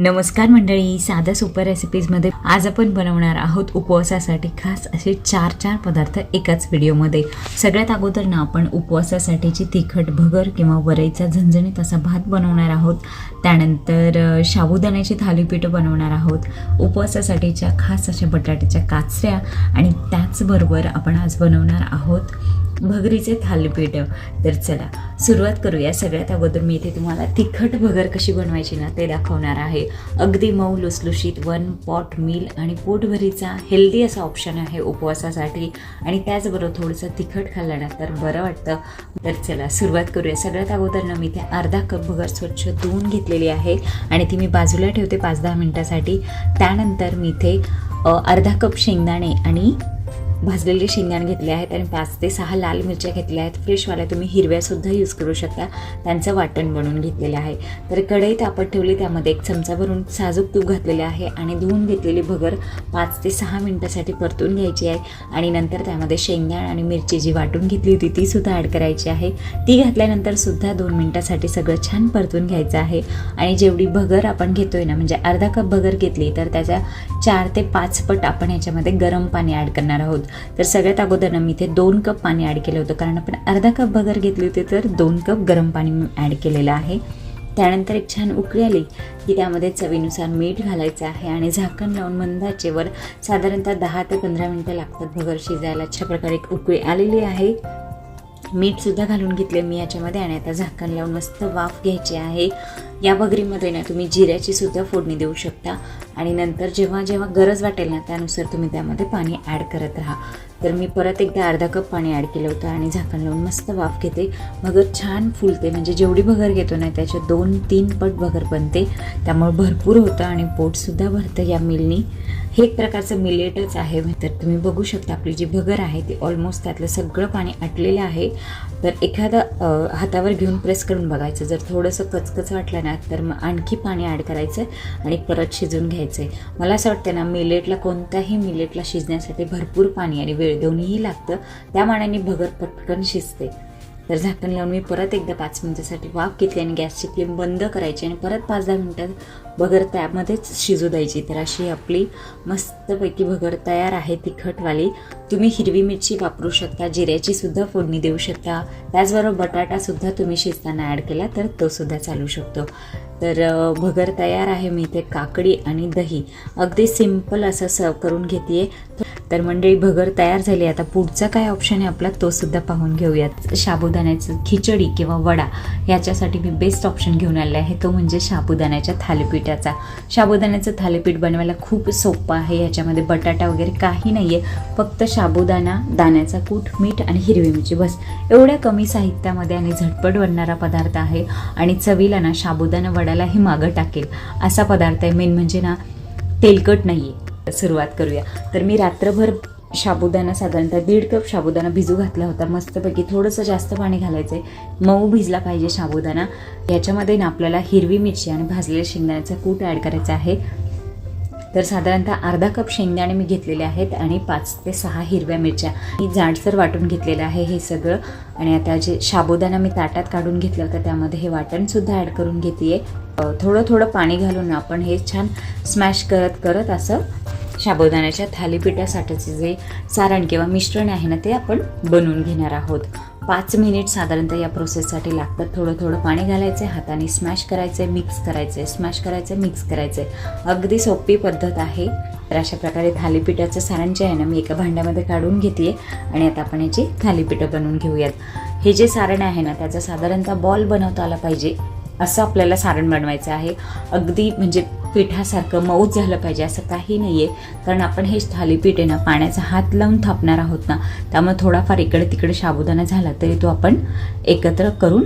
नमस्कार मंडळी, साध्या सुपर रेसिपीजमध्ये आज आपण बनवणार आहोत उपवासासाठी खास असे चार पदार्थ एकाच व्हिडिओमध्ये। सगळ्यात अगोदर ना आपण उपवासासाठीची तिखट भगर किंवा वरईचा झणझणीत असा भात बनवणार आहोत। त्यानंतर साबुदाण्याची थालीपीठं बनवणार आहोत, उपवासासाठीच्या खास अशा बटाट्याच्या काचऱ्या आणि त्याचबरोबर आपण आज बनवणार आहोत भगरीचे थालीपीठ। तर चला सुरुवात करूया। सगळ्यात अगोदर मी इथे तुम्हाला तिखट भगर कशी बनवायची ना ते दाखवणार आहे। अगदी मऊ लुसलुशीत 1 पॉट मील आणि पोटभरीचा हेल्दी असा ऑप्शन आहे उपवासासाठी आणि त्याचबरोबर थोडंसं तिखट खाल्लं ना तर बरं वाटतं। तर चला सुरुवात करूया। सगळ्यात अगोदर ना मी इथे अर्धा कप भगर स्वच्छ धुवून घेतलेली आहे आणि ती मी बाजूला ठेवते 5-10 मिनिटासाठी। त्यानंतर मी इथे अर्धा कप शेंगदाणे आणि भाजलेले शेंगदाणे घेतले आहेत आणि 5 ते 6 लाल मिरच्या घेतल्या आहेत। फ्रेशवाल्या तुम्ही हिरव्यासुद्धा यूज करू शकता, त्यांचं वाटण बनवून घेतलेलं आहे। तर कढई तापत ठेवली, त्यामध्ये 1 चमचा भरून साजूक तूप घातलेले आहे आणि धुवून घेतलेली भगर 5 ते 6 मिनिटासाठी परतून घ्यायची आहे आणि नंतर त्यामध्ये शेंगदाणे आणि मिरची जी वाटून घेतली होती ती सुद्धा ॲड करायची आहे। ती घातल्यानंतर सुद्धा 2 मिनिटासाठी सगळं छान परतून घ्यायचं आहे आणि जेवढी भगर आपण घेतोय ना, म्हणजे अर्धा कप भगर घेतली तर त्याच्या 4 ते 5 पट आपण याच्यामध्ये गरम पाणी ॲड करणार आहोत। तर सगळ्यात अगोदर ना मी इथे 2 कप पाणी ॲड केलं होतं, कारण आपण अर्धा कप भगर घेतली होती तर 2 कप गरम पाणी ॲड केलेलं आहे। त्यानंतर एक छान उकळी आली की त्यामध्ये चवीनुसार मीठ घालायचं आहे आणि झाकण लावून मंद आचेवर साधारणतः 10 ते 15 मिनिटं लागतात भगर शिजायला। अशा प्रकारे एक उकळी आलेली आहे। मीठसुद्धा घालून घेतले मी याच्यामध्ये आणि आता झाकण लावून मस्त वाफ घ्यायची आहे। या भगरीमध्ये ना तुम्ही जिऱ्याची सुद्धा फोडणी देऊ शकता आणि नंतर जेव्हा जेव्हा गरज वाटेल ना त्यानुसार तुम्ही त्यामध्ये पाणी ॲड करत राहा। तर मी परत एकदा अर्धा कप पाणी ॲड केलं होतं आणि झाकण लावून मस्त वाफ घेते। भगर छान फुलते, म्हणजे जेवढी भगर घेतो ना त्याच्या 2-3 पट भगर बनते, त्यामुळे भरपूर होतं आणि पोटसुद्धा भरतं या मिलनी। हे एक प्रकारचं मिलेटच आहे। तर तुम्ही बघू शकता आपली जी भगर आहे ती ऑलमोस्ट त्यातलं सगळं पाणी आटलेलं आहे। तर एखादा हातावर घेऊन प्रेस करून बघायचं, जर थोडंसं कचकच वाटलं ना तर मग आणखी पाणी ॲड करायचं आणि परत शिजून घ्यायचं आहे। मला असं वाटतं ना मिलेटला, कोणत्याही मिलेटला शिजण्यासाठी भरपूर पाणी आणि वेळ दोन्हीही लागतं, त्या मानाने भगर पटकन शिजते। तर झाकण लावून मी परत एकदा 5 मिनिटासाठी वाफ घेतली आणि गॅसची फ्लेम बंद करायची आणि परत 5-10 मिनिटात भगर त्यामध्येच शिजू द्यायची। तर अशी आपली मस्तपैकी भगर तयार आहे तिखटवाली। तुम्ही हिरवी मिरची वापरू शकता, जिऱ्याची सुद्धा फोडणी देऊ शकता, त्याचबरोबर बटाटासुद्धा तुम्ही शिजताना ॲड केला तर तो सुद्धा चालू शकतो। तर भगर तयार आहे। मी इथे काकडी आणि दही अगदी सिंपल असं सर्व करून घेते। तर मंडळी भगर तयार झाली। आता पुढचा काय ऑप्शन आहे आपला तो सुद्धा पाहून घेऊयात। साबुदाण्याचं खिचडी किंवा वडा याच्यासाठी मी बेस्ट ऑप्शन घेऊन आले आहे, तो म्हणजे साबुदाण्याच्या थालीपीठाचा। साबुदाण्याचं थालीपीठ बनवायला खूप सोपं आहे। याच्यामध्ये बटाटा वगैरे काही नाही आहे, फक्त साबुदाणा, दाण्याचा कूट, मीठ आणि हिरवी मिरची, बस एवढ्या कमी साहित्यामध्ये आणि झटपट बनणारा पदार्थ आहे आणि चवीला ना साबुदाणा वड्यालाही मागं टाकेल असा पदार्थ आहे। मेन म्हणजे ना तेलकट नाही आहे। सुरुवात करूया। तर मी रात्रभर साबुदाणा साधारणतः 1.5 कप साबुदाणा भिजू घातला होता। मस्तपैकी थोडंसं जास्त पाणी घालायचं आहे, मऊ भिजला पाहिजे साबुदाणा। याच्यामध्ये ना आपल्याला हिरवी मिरची आणि भाजलेल्या शेंगदाण्याचा कूट ॲड करायचा आहे। तर साधारणतः अर्धा कप शेंगदाणे मी घेतलेले आहेत आणि 5 ते 6 हिरव्या मिरच्या मी जाडसर वाटून घेतलेलं आहे हे सगळं। आणि आता जे साबुदाणा मी ताटात काढून घेतलं होतं त्यामध्ये हे वाटणसुद्धा ॲड करून घेते। थोडं पाणी घालून आपण हे छान स्मॅश करत असं साबुदाण्याच्या थालीपीठासाठीचे जे सारण किंवा मिश्रण आहे ना ते आपण बनवून घेणार आहोत। 5 मिनिट साधारणतः या प्रोसेससाठी लागतात। थोडं पाणी घालायचं, हाताने स्मॅश करायचं, मिक्स करायचं, स्मॅश करायचं, मिक्स करायचं। अगदी सोपी पद्धत आहे। तर अशा प्रकारे थालीपीठाचं सारण जे आहे ना मी एका भांड्यामध्ये काढून घेते आणि आता आपण याची थालीपीठं बनवून घेऊयात। हे जे सारण आहे ना त्याचा साधारणतः बॉल बनवता आला पाहिजे असं आपल्याला सारण बनवायचं आहे। अगदी म्हणजे पिठासारखं मऊच झालं पाहिजे असं काही नाही आहे, कारण आपण हे थालीपीठ आहे ना पाण्याचा हात लावून थापणार आहोत ना, त्यामुळे थोडाफार इकडे तिकडे साबुदाणा झाला तरी तो आपण एकत्र करून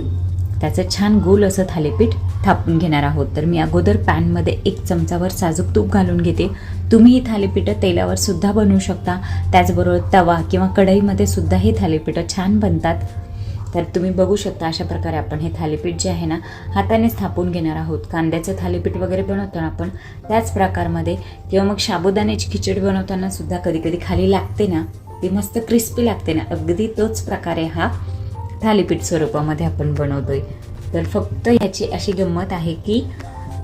त्याचं छान गोल असं थालीपीठ थापून घेणार आहोत। तर मी अगोदर पॅनमध्ये 1 चमचावर साजूक तूप घालून घेते। तुम्ही ही थालीपीठं तेलावर सुद्धा बनवू शकता, त्याचबरोबर तवा किंवा कढईमध्ये सुद्धा ही थालीपीठं छान बनतात। तर तुम्ही बघू शकता अशा प्रकारे आपण हे थालीपीठ जे आहे ना हातानेच थापून घेणार आहोत। कांद्याचं थालीपीठ वगैरे बनवतो ना आपण त्याच प्रकारमध्ये, किंवा मग साबुदाण्याची खिचडी बनवताना सुद्धा कधी कधी खाली लागते ना, ती मस्त क्रिस्पी लागते ना, अगदी तोच प्रकारे हा थालीपीठ स्वरूपामध्ये आपण बनवतोय। तर फक्त ह्याची अशी गंमत आहे की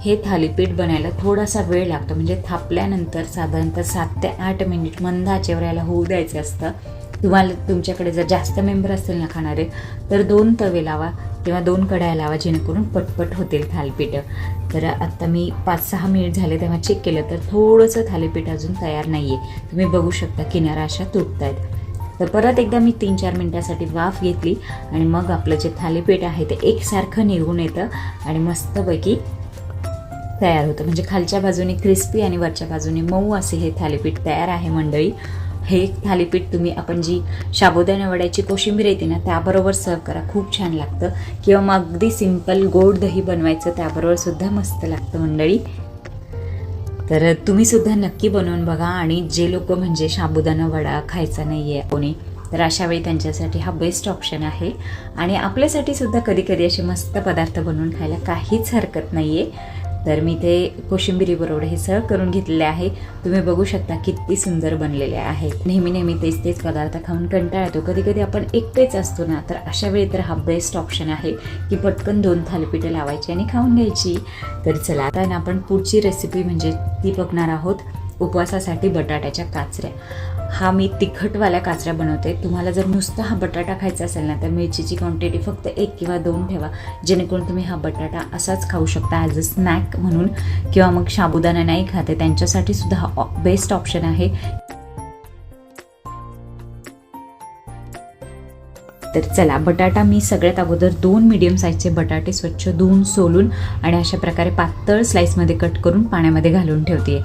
हे थालीपीठ बनायला थोडासा वेळ लागतो, म्हणजे थापल्यानंतर साधारणतः 7 ते 8 मिनिट मंद आचेवर याला होऊ द्यायचं असतं. तुम्हाला तुमच्याकडे जर जास्त मेंबर असतील ना खाणारे, तर 2 तवे लावा किंवा 2 कढया लावा, जेणेकरून पटपट होतील थालीपीठ. तर आत्ता मी 5-6 मिनिट झाले तेव्हा चेक केलं तर थोडंसं थालीपीठ अजून तयार नाही आहे. तुम्ही बघू शकता किनारा अशा तुटत आहेत. तर परत एकदा मी 3-4 मिनिटासाठी वाफ घेतली आणि मग आपलं जे थालीपीठ आहे ते एकसारखं निघून येतं आणि मस्तपैकी तयार होतं. म्हणजे खालच्या बाजूने क्रिस्पी आणि वरच्या बाजूने मऊ असे हे थालीपीठ तयार आहे मंडळी. हे थालीपीठ तुम्ही आपण जी साबुदाणा वड्याची कोशिंबीर येते ना त्याबरोबर सर्व करा, खूप छान लागतं. किंवा मग अगदी सिंपल गोड दही बनवायचं त्याबरोबर सुद्धा मस्त लागतं मंडळी. तर तुम्ही सुद्धा नक्की बनवून बघा. आणि जे लोक म्हणजे साबुदाणा वडा खायचा नाही आहे कोणी, तर अशा वेळी त्यांच्यासाठी हा बेस्ट ऑप्शन आहे. आणि आपल्यासाठी सुद्धा कधी कधी असे मस्त पदार्थ बनवून खायला काहीच हरकत नाही आहे. तर मी ते कोशिंबिरीबरोबर हे सर्व करून घेतलेले आहे. तुम्ही बघू शकता किती सुंदर बनलेले आहेत. नेहमी तेच पदार्थ खाऊन कंटाळा येतो. कधी कधी आपण एकटेच असतो ना, तर अशा वेळी तर हा बेस्ट ऑप्शन आहे की पटकन 2 थालीपीठं लावायची आणि खाऊन घ्यायची. तर चला आता ना आपण पुढची रेसिपी म्हणजे ती बघणार आहोत उपवासासाठी बटाट्याच्या काचऱ्या. हा मी तिखटवाल्या काचऱ्या बनवते. तुम्हाला जर नुसता हा बटाटा खायचा असेल ना, तर मिरचीची क्वांटिटी फक्त 1 किंवा 2 ठेवा, जेणेकरून तुम्ही हा बटाटा असाच खाऊ शकता ॲज अ स्नॅक म्हणून. किंवा मग साबुदाणा नाही खाते त्यांच्यासाठी सुद्धा हा बेस्ट ऑप्शन आहे. तर चला, बटाटा मी सगळ्यात अगोदर 2 मीडियम साईजचे बटाटे स्वच्छ धुवून सोलून आणि अशा प्रकारे पातळ स्लाइसमध्ये कट करून पाण्यामध्ये घालून ठेवते.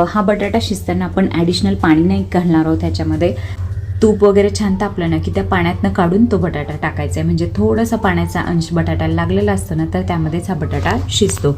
हा बटाटा शिजताना आपण ॲडिशनल पाणी नाही घालणार आहोत. त्याच्यामध्ये तूप वगैरे छान तापलं ना की त्या पाण्यातनं काढून तो बटाटा टाकायचा आहे. म्हणजे थोडासा पाण्याचा अंश बटाट्याला लागलेला असतो ना, तर त्यामध्येच हा बटाटा शिजतो.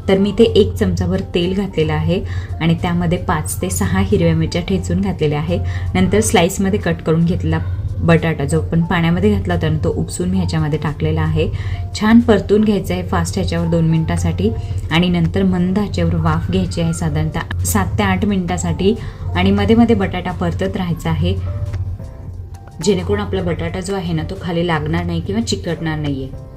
तर मी ते 1 चमचाभर तेल घातलेलं आहे आणि त्यामध्ये 5 ते 6 हिरव्या मिरच्या ठेचून घातलेल्या आहे. नंतर स्लाइसमध्ये कट करून घेतलेला बटाटा जो आपण पाण्यामध्ये घातला होता ना, तो उपसून मी ह्याच्यामध्ये टाकलेला आहे. छान परतून घ्यायचं आहे फास्ट ह्याच्यावर 2 मिनिटासाठी. आणि नंतर मंद ह्याच्यावर वाफ घ्यायची आहे साधारणतः 7 ते 8 मिनिटासाठी. आणि मध्ये मध्ये बटाटा परतत राहायचा आहे, जेणेकरून आपला बटाटा जो आहे ना तो खाली लागणार नाही किंवा चिकटणार नाही आहे.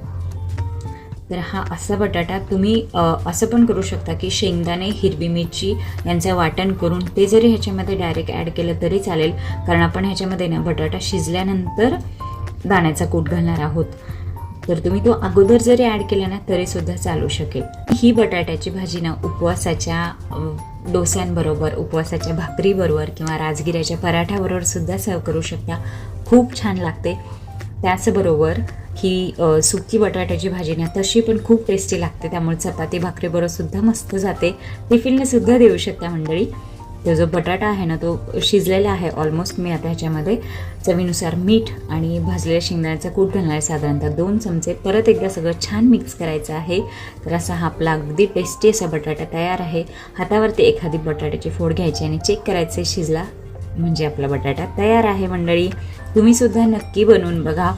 तर हा असा बटाटा तुम्ही असं पण करू शकता की शेंगदाणे, हिरवी मिरची यांचं वाटण करून ते जरी ह्याच्यामध्ये डायरेक्ट ॲड केलं तरी चालेल, कारण आपण ह्याच्यामध्ये ना बटाटा शिजल्यानंतर दाण्याचा कूट घालणार आहोत. तर तुम्ही तो अगोदर जरी ॲड केला ना तरी सुद्धा चालू शकेल. ही बटाट्याची भाजी ना उपवासाच्या डोस्यांबरोबर, उपवासाच्या भाकरीबरोबर किंवा राजगिऱ्याच्या पराठ्याबरोबर सुद्धा सर्व करू शकता. खूप छान लागते. त्याचबरोबर ही सुकी बटाट्याची भाजी ना तशी पण खूप टेस्टी लागते, त्यामुळे चपाती भाकरीबरोबर सुद्धा मस्त जाते. टिफिनला सुद्धा देऊ शकता मंडळी. तो जो बटाटा आहे ना तो शिजलेला आहे ऑलमोस्ट. मी आता ह्याच्यामध्ये चवीनुसार मीठ आणि भाजलेल्या शेंगदाण्याचा कूट घालणार आहे साधारणतः 2 चमचे. परत एकदा सगळं छान मिक्स करायचं आहे. तर असा हा आपला अगदी टेस्टी असा बटाटा तयार आहे. हातावरती एखादी बटाट्याची फोड घ्यायची आणि चेक करायचे शिजला म्हणजे आपला बटाटा तयार आहे मंडळी. तुम्ही सुद्धा नक्की बनवून बघा.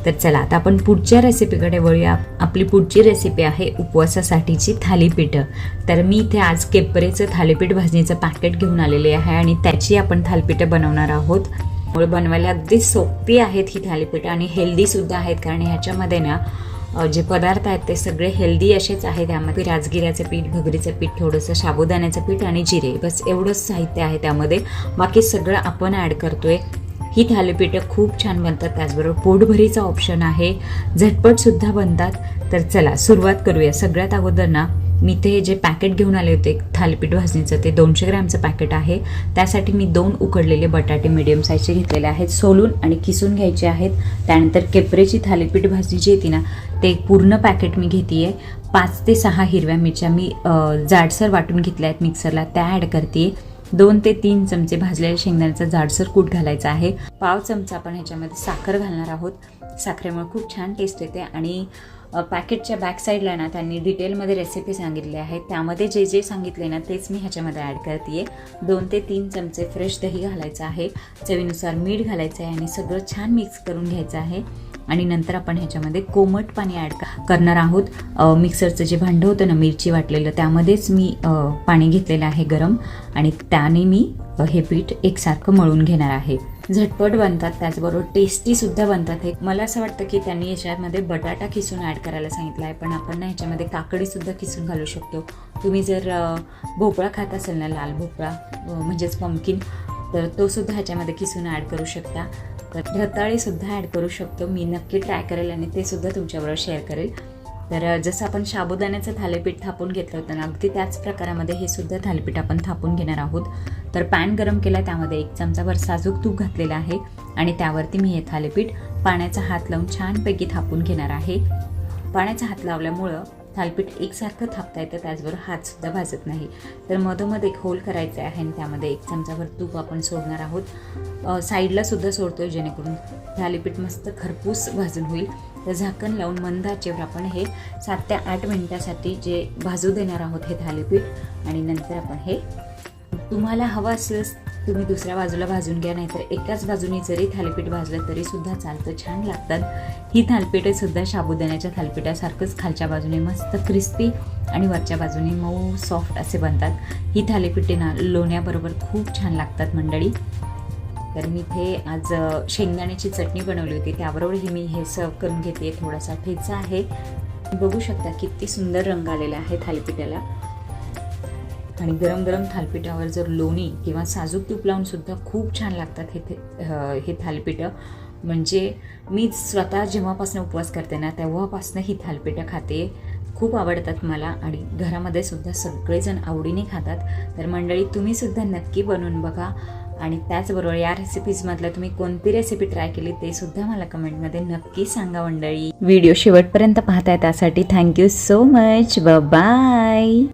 तर चला आता आपण पुढच्या रेसिपीकडे वळूया. आपली पुढची रेसिपी आहे उपवासासाठीची थालीपीठं. तर मी इथे आज केपरेचं थालीपीठ भाजणीचं पॅकेट घेऊन आलेले आहे आणि त्याची आपण थालीपीठं बनवणार आहोत. त्यामुळे बनवायला अगदी सोपी आहेत ही थालीपीठं आणि हेल्दीसुद्धा आहेत, कारण ह्याच्यामध्ये ना जे पदार्थ आहेत ते सगळे हेल्दी असेच आहेत. त्यामध्ये राजगिऱ्याचं पीठ, भगरीचं पीठ, थोडंसं साबुदाण्याचं पीठ आणि जिरे, बस एवढंच साहित्य आहे त्यामध्ये. बाकी सगळं आपण ॲड करतोय. ही थालीपीठं खूप छान बनतात, त्याचबरोबर पोटभरीचा ऑप्शन आहे, झटपटसुद्धा बनतात. तर चला सुरुवात करूया. सगळ्यात अगोदर ना मी ते जे पॅकेट घेऊन आले होते थालीपीठ भाजणीचं, ते 200 ग्रॅमचं पॅकेट आहे. त्यासाठी मी 2 उकडलेले बटाटे मीडियम साईजचे घेतलेले आहेत, सोलून आणि किसून घ्यायचे आहेत. त्यानंतर केपरेची थालीपीठ भाजणीची येते ना ते पूर्ण पॅकेट मी घेते आहे. 5 ते 6 हिरव्या मिरच्या मी जाडसर वाटून घेतल्या आहेत मिक्सरला, त्या ॲड करते. 2 ते 3 चमचे भाजलेल्या शेंगदाण्याचा जाडसर कूट घालायचा आहे. पाव चमचा आपण ह्याच्यामध्ये साखर घालणार आहोत. साखरेमुळे खूप छान टेस्ट येते. आणि पॅकेटच्या बॅक साईडला ना त्यांनी डिटेलमध्ये रेसिपी सांगितली आहे, त्यामध्ये जे जे सांगितले ना तेच मी ह्याच्यामध्ये ॲड करते. 2 ते 3 चमचे फ्रेश दही घालायचं आहे. चवीनुसार मीठ घालायचं आहे आणि सगळं छान मिक्स करून घ्यायचं आहे. आणि नंतर आपण ह्याच्यामध्ये कोमट पाणी ॲड करणार आहोत. मिक्सरचं जे भांडं होतं ना मिरची वाटलेलं, त्यामध्येच मी पाणी घेतलेलं आहे गरम, आणि त्याने मी हे पीठ एकसारखं मळून घेणार आहे. झटपट बनतात, त्याचबरोबर टेस्टीसुद्धा बनतात. हे मला असं वाटतं की त्यांनी याच्यामध्ये बटाटा किसून ॲड करायला सांगितलं आहे, पण आपण ना ह्याच्यामध्ये काकडीसुद्धा किसून घालू शकतो. तुम्ही जर भोपळा खात असेल ना, लाल भोपळा म्हणजेच पंपकिन, तर तो सुद्धा ह्याच्यामध्ये किसून ॲड करू शकता. तर रताळीसुद्धा ॲड करू शकतो. मी नक्की ट्राय करेल आणि ते सुद्धा तुमच्याबरोबर शेअर करेल. तर जसं आपण साबुदाण्याचं थालीपीठ थापून घेतलं होतं ना, अगदी त्याच प्रकारामध्ये हे सुद्धा थालीपीठ आपण थापून घेणार आहोत. तर पॅन गरम केला, त्यामध्ये 1 चमचाभर साजूक तूप घातलेलं आहे आणि त्यावरती मी हे थालीपीठ पाण्याचा हात लावून छानपैकी थापून घेणार आहे. पाण्याचा हात लावल्यामुळं थालीपीठ एकसारखं थापता येतं, त्याचबरोबर हातसुद्धा भाजत नाही. तर मधोमध एक होल करायचं आहे आणि त्यामध्ये 1 चमचाभर तूप आपण सोडणार आहोत. साईडला सुद्धा सोडतोय, जेणेकरून थालीपीठ मस्त खरपूस भाजून होईल. तर झाकण लावून मंद आचेवर आपण हे 7 ते 8 मिनिटासाठी जे भाजू देणार आहोत हे थालीपीठ. आणि नंतर आपण हे, तुम्हाला हवं असल्यास तुम्ही दुसऱ्या बाजूला भाजून घ्या, नाहीतर एकाच बाजूने जरी थालीपीठ भाजलं तरी सुद्धा चालतं, छान लागतात. ही थालीपीठे सुद्धा साबुदाण्याच्या थालीपीठासारखंच खालच्या बाजूने मस्त क्रिस्पी आणि वरच्या बाजूने मऊ सॉफ्ट असे बनतात. ही थालीपीठे ना लोण्याबरोबर खूप छान लागतात मंडळी. तर मी इथे आज शेंगदाण्याची चटणी बनवली होती, त्याबरोबर मी हे सर्व करून घेते. थोडासा ठेचा आहे, बघू शकता किती सुंदर रंग आलेला आहे थालीपीठाला. आणि गरम गरम थालीपीठावर जर लोणी किंवा साजूक तूप लावून सुद्धा खूप छान लागतात हे थालीपीठं. म्हणजे मी स्वतः जेव्हापासून उपवास करते ना, तेव्हापासून ही थालीपीठं खाते. खूप आवडतात मला आणि घरामध्ये सुद्धा सगळेजण आवडीने खातात. तर मंडळी, तुम्ही सुद्धा नक्की बनवून बघा. आणि त्याचबरोबर या रेसिपीजमधलं तुम्ही कोणती रेसिपी ट्राय केली ते सुद्धा मला कमेंटमध्ये नक्की सांगा मंडळी. व्हिडिओ शेवटपर्यंत पाहताय त्यासाठी थँक्यू सो मच. बाय.